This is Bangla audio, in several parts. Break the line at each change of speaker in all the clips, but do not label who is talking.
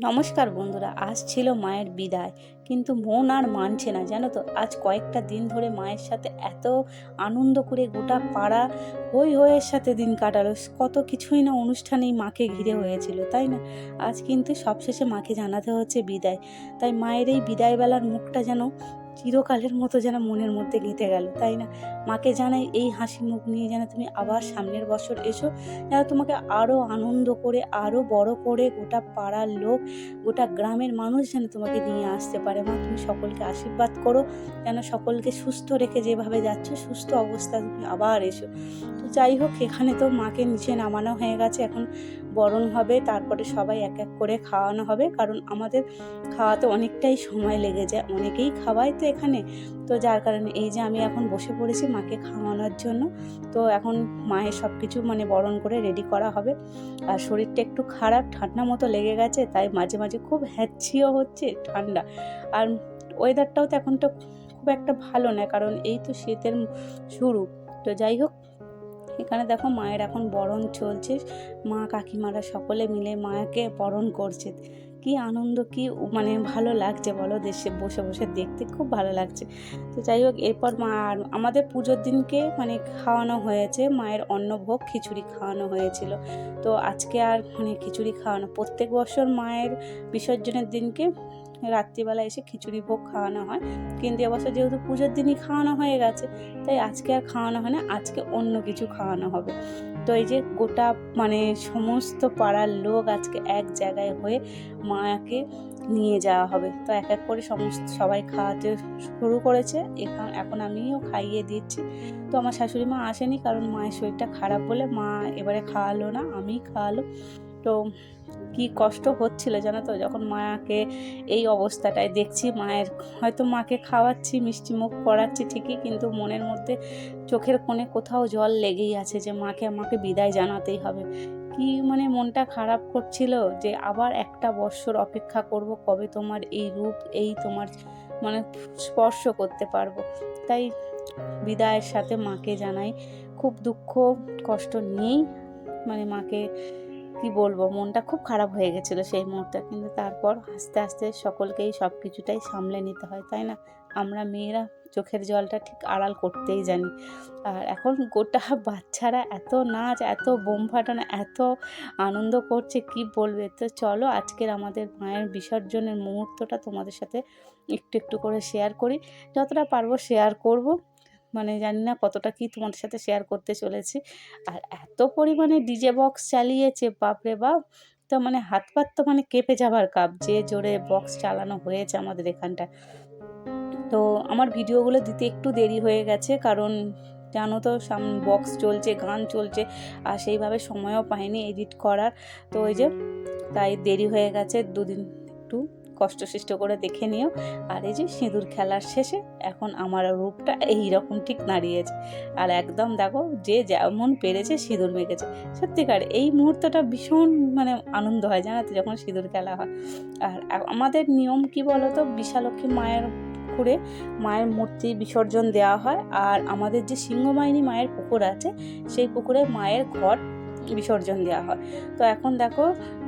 নমস্কার বন্ধুরা, আজ ছিল মায়ের বিদায়, কিন্তু মন আর মানছে না জানো তো। আজ কয়েকটা দিন ধরে মায়ের সাথে এত আনন্দ করে গোটা পাড়া হই হইয়ের সাথে দিন কাটালো। কত কিছুই না অনুষ্ঠানেই মাকে ঘিরে হয়েছিল, তাই না? আজ কিন্তু সবশেষে মাকে জানাতে হচ্ছে বিদায়। তাই মায়ের এই বিদায়বেলার মুখটা যেন চিরকালের মতো যেন মনের মধ্যে গেঁথে গেল, তাই না? মাকে জানাই এই হাসি মুখ নিয়ে যেন তুমি আবার সামনের বছর এসো, যেন তোমাকে আরও আনন্দ করে, আরও বড় করে গোটা পাড়ার লোক, গোটা গ্রামের মানুষ যেন তোমাকে নিয়ে আসতে পারে। মা, তুমি সকলকে আশীর্বাদ করো, যেন সকলকে সুস্থ রেখে যেভাবে যাচ্ছ সুস্থ অবস্থা তুমি আবার এসো। তো যাই হোক, এখানে তো মাকে নিচে নামানো হয়ে গেছে, এখন বরণ হবে, তারপরে সবাই এক এক করে খাওয়ানো হবে, কারণ আমাদের খাওয়াতে অনেকটাই সময় লেগে যায়, অনেকেই খাওয়ায় তো এখানে। তো যার কারণে এই যে আমি এখন বসে পড়েছি মাকে খাওয়ানোর জন্য। তো এখন মায়ের সব কিছু বরণ করে রেডি করা হবে। আর শরীরটা একটু খারাপ, ঠান্ডা মতো লেগে গেছে, তাই মাঝে মাঝে খুব হ্যাঁচিও হচ্ছে ঠান্ডা। আর ওয়েদারটাও তো এখন তো খুব একটা ভালো না, কারণ এই তো শীতের শুরু। তো যাই হোক, এখানে দেখো মায়ের এখন বরণ চলছে, মা কাকিমারা সকলে মিলে মাকে বরণ করছে। কি আনন্দ, কি ভালো লাগছে বলো, দেশে বসে বসে দেখতে খুব ভালো লাগছে। তো যাই হোক, এরপর মা আর আমাদের পুজোর দিনকে খাওয়ানো হয়েছে, মায়ের অন্নভোগ খিচুড়ি খাওয়ানো হয়েছিল। তো আজকে আর খিচুড়ি খাওয়ানো, প্রত্যেক বছর মায়ের বিসর্জনের দিনকে রাত্রিবেলা এসে খিচুড়ি ভোগ খাওয়ানো হয়, কিন্তু এবছর যেহেতু পুজোর দিনই খাওয়ানো হয়ে গেছে, তাই আজকে আর খাওয়ানো হয় না, আজকে অন্য কিছু খাওয়ানো হবে। তো এই যে গোটা সমস্ত পাড়ার লোক আজকে এক জায়গায় হয়ে মাকে নিয়ে যাওয়া হবে। তো এক এক করে সবাই খাওয়াতে শুরু করেছে, এখন আমিও খাইয়ে দিচ্ছি। তো আমার শাশুড়ি মা আসেনি, কারণ মায়ের শরীরটা খারাপ বলে মা এবারে খাওয়ালো না, আমিই খাওয়ালো। তো কি কষ্ট হচ্ছিল জানো তো, যখন মাকে এই অবস্থাটায় দেখছি। হয়তো মাকে খাওয়াচ্ছি, মিষ্টি মুখ করাচ্ছি ঠিকই, কিন্তু মনের মধ্যে চোখের কোণে কোথাও জল লেগেই আছে যে আমাকে বিদায় জানাতেই হবে। কি মনটা খারাপ করছিল যে আবার একটা বৎসর অপেক্ষা করব, কবে তোমার এই রূপ, এই তোমার স্পর্শ করতে পারবো। তাই বিদায়ের সাথে মাকে জানাই খুব দুঃখ কষ্ট নিয়েই, মাকে কি বলবো, মনটা খুব খারাপ হয়ে গেছিলো সেই মুহূর্তে। কিন্তু তারপর আস্তে আস্তে সকলকেই সব কিছুটাই সামলে নিতে হয়, তাই না? আমরা মেয়েরা চোখের জলটা ঠিক আড়াল করতেই জানি। আর এখন গোটা বাচ্চারা এত নাচ, এত বোম ফাটানো, এত আনন্দ করছে, কি বলবে। তো চলো আজকের আমাদের মায়ের বিসর্জনের মুহূর্তটা তোমাদের সাথে একটু একটু করে শেয়ার করি, যতটা পারবো শেয়ার করব। জানি না কতটা কি তোমাদের সাথে শেয়ার করতে চলেছি। আর এত পরিমাণে ডিজে বক্স চালিয়েছে, বাপরে বাপ! তো হাত পাত তো কেঁপে যাবার কাপ, যে জোরে বক্স চালানো হয়েছে আমাদের এখানটায়। তো আমার ভিডিওগুলো দিতে একটু দেরি হয়ে গেছে, কারণ জানো তো বক্স চলছে, গান চলছে, আর সেইভাবে সময়ও পাইনি এডিট করার। তো ওই যে তাই দেরি হয়ে গেছে, দুদিন একটু কষ্টসৃষ্ট করে দেখে নিও। আর এই যে সিঁদুর খেলার শেষে এখন আমার রূপটা এইরকম ঠিক দাঁড়িয়েছে। আর একদম দেখো, যে যেমন পেরেছে সিঁদুর মেখেছে। সত্যিকার এই মুহূর্তটা ভীষণ আনন্দ হয় জানো তো, যখন সিঁদুর খেলা হয়। আর আমাদের নিয়ম কি বলো তো, বিশালক্ষী মায়ের পুকুরে মায়ের মূর্তি বিসর্জন দেওয়া হয়, আর আমাদের যে সিংহবাহিনী মায়ের পুকুর আছে, সেই পুকুরে মায়ের ঘট বিসর্জন দেওয়া হয়। তো এখন দেখো,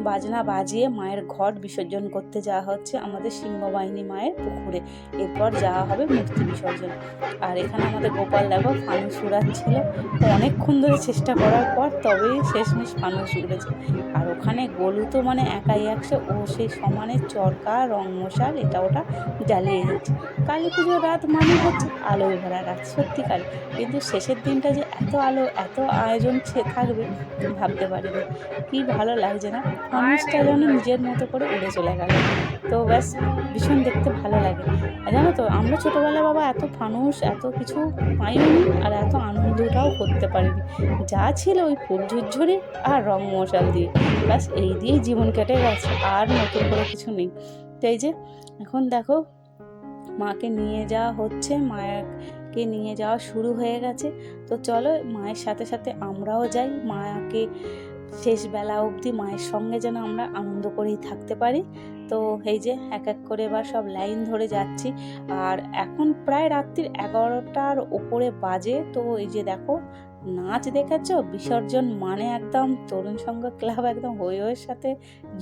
বাজনা বাজিয়ে মায়ের ঘট বিসর্জন করতে যাওয়া হচ্ছে আমাদের সিংহবাহিনী মায়ের পুকুরে। এরপর যাওয়া হবে মূর্তি বিসর্জন। আর এখানে আমাদের গোপাল দেখো ফানুস উড়াচ্ছিল, তো অনেকক্ষণ ধরে চেষ্টা করার পর তবেই শেষমেশ ফানুস উড়েছে। আর ওখানে গোলু তো একাই একশো, ও সেই সমানে চরকা, রং মশাল, এটা ওটা জ্বালিয়ে যাচ্ছে। কালী পুজোর রাত হচ্ছে আলোয় ভরা রাত, সত্যিকার। কিন্তু শেষের দিনটা যে এত আলো, এত আয়োজন থাকবে ভাবতে পারিনি। কি ভালো লাগছে না, ফানুসটা যেন নিজের মতো করে উড়ে চলে গেল। তো ব্যাস, ভীষণ দেখতে ভালো লাগে। আর জানো তো, আমরা ছোটোবেলায় বাবা এত ফানুস, এত কিছু পাইনি, আর এত আনন্দটাও করতে পারিনি। যা ছিল ওই ফুল ঝুরঝুরি আর রং মশাল দিয়ে, ব্যাস এই দিয়েই জীবন কেটে গেছে, আর নতুন করে কিছু নেই। তো এই যে এখন দেখো, মাকে নিয়ে যাওয়া হচ্ছে, মায়াকে নিয়ে যাওয়া শুরু হয়ে গেছে। তো চলো মায়ের সাথে সাথে আমরাও যাই, মাকে শেষ বেলা অবধি মায়ের সঙ্গে যেন আমরা আনন্দ করেই থাকতে পারি। তো এই যে এক এক করে এবার সব লাইন ধরে যাচ্ছি। আর এখন প্রায় রাত্রির 11টার ওপরে বাজে। তো এই যে দেখো, নাচ দেখেছ, বিসর্জন একদম তরুণ সংঘ ক্লাব একদম হই হইয়ের সাথে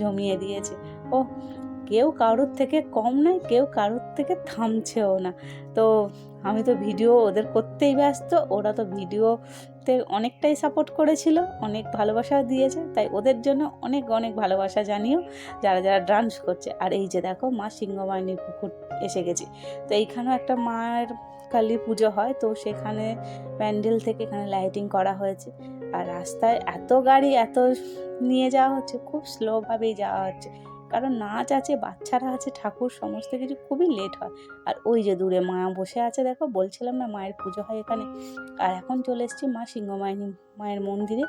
জমিয়ে দিয়েছে। ও কেউ কারোর থেকে কম নয়, কেউ কারোর থেকে থামছেও না। তো আমি তো ভিডিও ওদের করতেই ব্যস্ত, ওরা তো ভিডিওতে অনেকটাই সাপোর্ট করেছিল, অনেক ভালোবাসাও দিয়েছে, তাই ওদের জন্য অনেক অনেক ভালোবাসা জানিও যারা যারা ডান্স করছে। আর এই যে দেখো মা সিংহবাহিনীর পুকুর এসে গেছি। তো এইখানেও একটা মায়ের কালী পুজো হয়, তো সেখানে প্যান্ডেল থেকে এখানে লাইটিং করা হয়েছে। আর রাস্তায় এত গাড়ি এত নিয়ে যাওয়া হচ্ছে, খুব স্লোভাবেই যাওয়া হচ্ছে, কারণ নাচ আছে, বাচ্চারা আছে, ঠাকুর সমস্ত কিছু, খুবই লেট হয়। আর ওই যে দূরে মা বসে আছে দেখো, বলছিলাম না মায়ের পুজো হয় এখানে। আর এখন চলে এসেছি মা সিংহবাহিনী মায়ের মন্দিরে।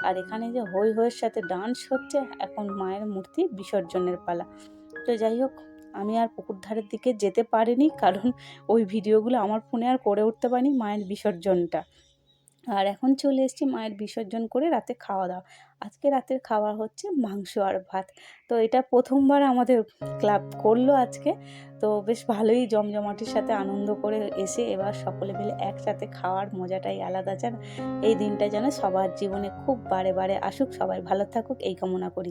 আর এখানে যে হৈ হৈয়ের সাথে ডান্স হচ্ছে, এখন মায়ের মূর্তি বিসর্জনের পালা। তো যাই হোক, আমি আর পুকুর ধারের দিকে যেতে পারিনি, কারণ ওই ভিডিওগুলো আমার ফোনে আর করে উঠতে পারিনি মায়ের বিসর্জনটা। আর এখন চলে এসেছি মায়ের বিসর্জন করে রাতে খাওয়া দাওয়া। আজকে রাতের খাওয়া হচ্ছে মাংস আর ভাত। তো এটা প্রথমবার আমাদের ক্লাব করলো আজকে। তো বেশ ভালোই জমজমাটির সাথে আনন্দ করে এসে এবার সকলে মিলে একসাথে খাওয়ার মজাটাই আলাদা। যেন এই দিনটা যেন সবার জীবনে খুব বারে বারে আসুক, সবাই ভালো থাকুক এই কামনা করি।